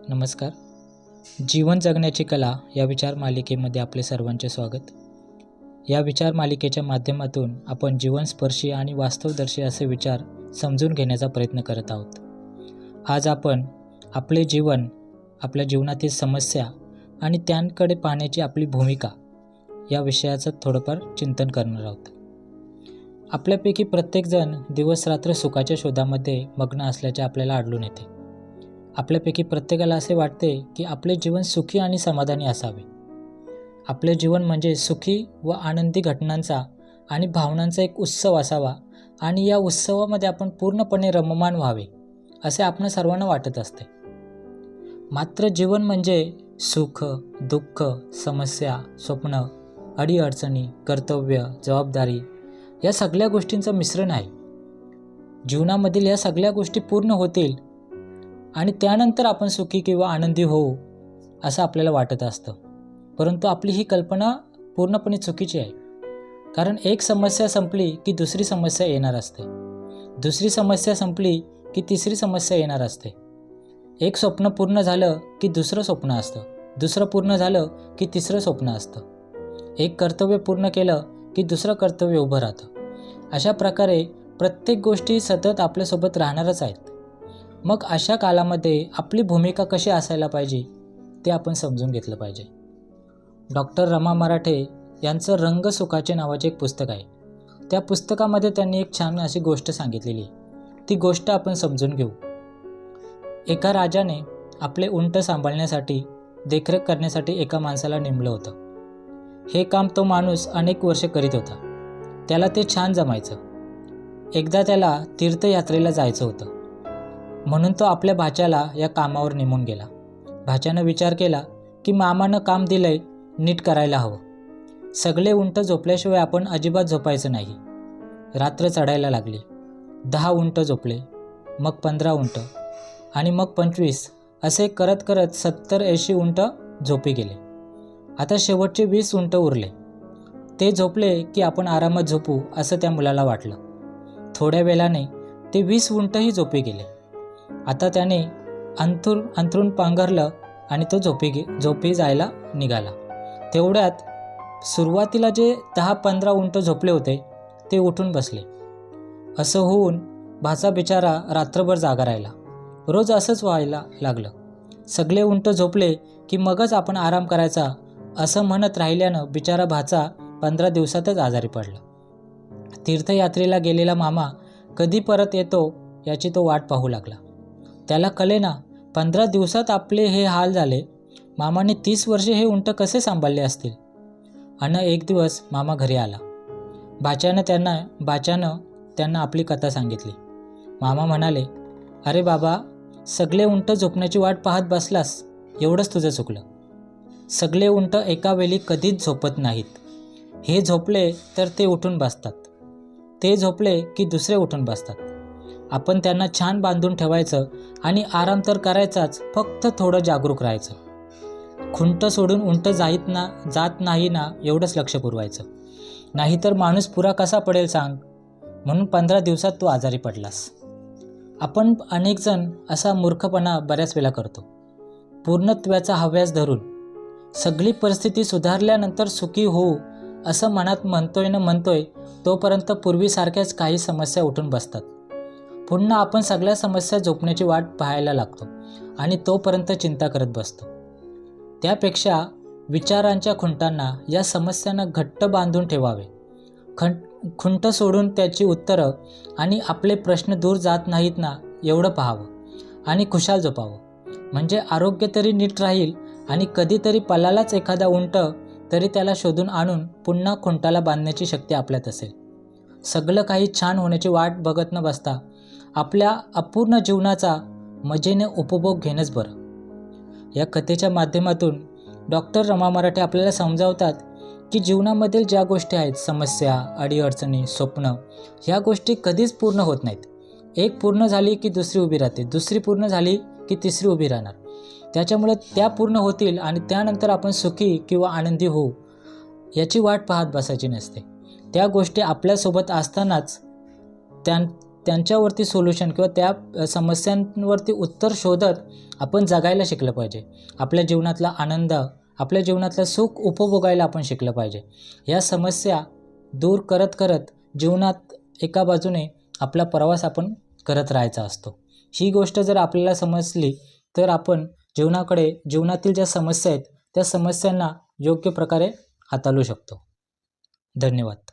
नमस्कार. जीवन जगण्याची कला या विचार मालिकेमध्ये आपले सर्वांचे स्वागत. या विचार मालिकेच्या माध्यमातून आपण जीवनस्पर्शी आणि वास्तवदर्शी असे विचार समजून घेण्याचा प्रयत्न करत आहोत. आज आपण आपले जीवन, आपल्या जीवनातील समस्या आणि त्यांकडे पाहण्याची आपली भूमिका या विषयाचं थोडंफार चिंतन करणार आहोत. आपल्यापैकी प्रत्येकजण दिवसरात्र सुखाच्या शोधामध्ये मग्न असल्याचे आपल्याला आढळून येते. आपल्यापैकी प्रत्येकाला असे वाटते की आपले जीवन सुखी आणि समाधानी असावे. आपले जीवन म्हणजे सुखी व आनंदी घटनांचा आणि भावनांचा एक उत्सव असावा आणि या उत्सवामध्ये आपण पूर्णपणे रममाण व्हावे असे आपण सर्वांना वाटत असते. मात्र जीवन म्हणजे सुख, दुःख, समस्या, स्वप्न, अडीअडचणी, कर्तव्य, जबाबदारी या सगळ्या गोष्टींचं मिश्रण आहे. जीवनामधील या सगळ्या गोष्टी पूर्ण होतील आणि त्यानंतर आपण सुखी किंवा आनंदी होऊ असं आपल्याला वाटत असतं. परंतु आपली ही कल्पना पूर्णपणे चुकीची आहे. कारण एक समस्या संपली की दुसरी समस्या येणार असते. दुसरी समस्या संपली की तिसरी समस्या येणार असते. एक स्वप्न पूर्ण झालं की दुसरं स्वप्न असतं. दुसरं पूर्ण झालं की तिसरं स्वप्न असतं. एक कर्तव्य पूर्ण केलं की दुसरं कर्तव्य उभं राहतं. अशा प्रकारे प्रत्येक गोष्टी सतत आपल्यासोबत राहणारच आहेत. मग अशा कालामध्ये आपली भूमिका कशी असायला पाहिजे ते आपण समजून घेतलं पाहिजे. डॉक्टर रमा मराठे यांचं रंग सुखाचे नावाचे एक पुस्तक आहे. त्या पुस्तकामध्ये त्यांनी एक छान अशी गोष्ट सांगितलेली आहे. ती गोष्ट आपण समजून घेऊ. एका राजाने आपले उंट सांभाळण्यासाठी, देखरेख करण्यासाठी एका माणसाला नेमलं होतं. हे काम तो माणूस अनेक वर्ष करीत होता. त्याला ते छान जमायचं. एकदा त्याला तीर्थयात्रेला जायचं होतं म्हणून तो आपल्या भाच्याला या कामावर नेमून गेला. भाच्यानं विचार केला की मामानं काम दिलंय, नीट करायला हवं. सगळे उंट झोपल्याशिवाय आपण अजिबात झोपायचं नाही. रात्र चढायला लागली. 10 उंट झोपले, मग 15 उंट आणि मग 25 असे करत करत 70-80 उंट झोपी गेले. आता शेवटचे 20 उंट उरले. ते झोपले की आपण आरामात झोपू असं त्या मुलाला वाटलं. थोड्या वेळाने ते 20 उंटही झोपी गेले. आता त्याने अंथरूण पांघरलं आणि तो झोपी जायला निघाला. तेवढ्यात सुरुवातीला जे 10-15 उंट झोपले होते ते उठून बसले. असं होऊन भाचा बिचारा रात्रभर जागा राहिला. रोज असंच व्हायला लागलं. सगळे उंट झोपले की मगच आपण आराम करायचा असं म्हणत राहिल्यानं बिचारा भाचा 15 दिवसातच आजारी पडला. तीर्थयात्रेला गेलेला मामा कधी परत येतो याची तो वाट पाहू लागला. त्याला कळेना 15 दिवसात आपले हे हाल झाले. मामाने 30 वर्षे हे उंट कसे सांभाळले असतील. आणि एक दिवस मामा घरी आला. भाच्यानं त्यांना आपली कथा सांगितली. मामा म्हणाले, अरे बाबा, सगळे उंट झोपण्याची वाट पाहत बसलास, एवढंच तुझं चुकलं. सगळे उंट एका वेळी कधीच झोपत नाहीत. हे झोपले तर ते उठून बसतात. ते झोपले की दुसरे उठून बसतात. आपण त्यांना छान बांधून ठेवायचं आणि आराम तर करायचाच, फक्त थोडं जागरूक राहायचं. खुंट सोडून उंट जात नाही ना एवढंच लक्ष पुरवायचं. नाहीतर माणूस पुरा कसा पडेल सांग. म्हणून 15 दिवसात तू आजारी पडलास. आपण अनेक जण असा मूर्खपणा बऱ्याच वेळा करतो. पूर्णत्वाचा हव्यास धरून सगळी परिस्थिती सुधारल्यानंतर सुखी होऊ असं मनात म्हणतोय तोपर्यंत पूर्वीसारख्याच काही समस्या उठून बसतात. पुन्हा आपण सगळ्या समस्या झोपण्याची वाट पाहायला लागतो आणि तोपर्यंत चिंता करत बसतो. त्यापेक्षा विचारांच्या खुंटांना, या समस्यांना घट्ट बांधून ठेवावे. खुंट सोडून त्याची उत्तरं आणि आपले प्रश्न दूर जात नाहीत ना एवढं पाहावं आणि खुशाल झोपावं. म्हणजे आरोग्य तरी नीट राहील आणि कधीतरी पलालाच एखादा उंट तरी त्याला शोधून आणून पुन्हा खुंटाला बांधण्याची शक्ती आपल्यात असेल. सगळं काही छान होण्याची वाट बघत न बसता आपल्या अपूर्ण जीवनाचा मजेने उपभोग घेणंच बरं. या कथेच्या माध्यमातून डॉक्टर रमा मराठे आपल्याला समजावतात की जीवनामधील ज्या गोष्टी आहेत, समस्या, अडीअडचणी, स्वप्न, ह्या गोष्टी कधीच पूर्ण होत नाहीत. एक पूर्ण झाली की दुसरी उभी राहते, दुसरी पूर्ण झाली की तिसरी उभी राहणार. त्याच्यामुळे त्या पूर्ण होतील आणि त्यानंतर आपण सुखी किंवा आनंदी होऊ याची वाट पाहत बसायची नसते. त्या गोष्टी आपल्यासोबत असतानाच त्यांच्यावरती सोल्युशन किंवा त्या समस्यांवरती उत्तर शोधत आपण जगायला शिकलं पाहिजे. आपल्या जीवनातला आनंद, आपल्या जीवनातलं सुख उपभोगायला आपण शिकलं पाहिजे. या समस्या दूर करत करत जीवनात एका बाजूने आपला प्रवास आपण करत राहायचा असतो. ही गोष्ट जर आपल्याला समजली तर आपण जीवनातील ज्या समस्या आहेत त्या समस्यांना योग्य प्रकारे हाताळू शकतो. धन्यवाद.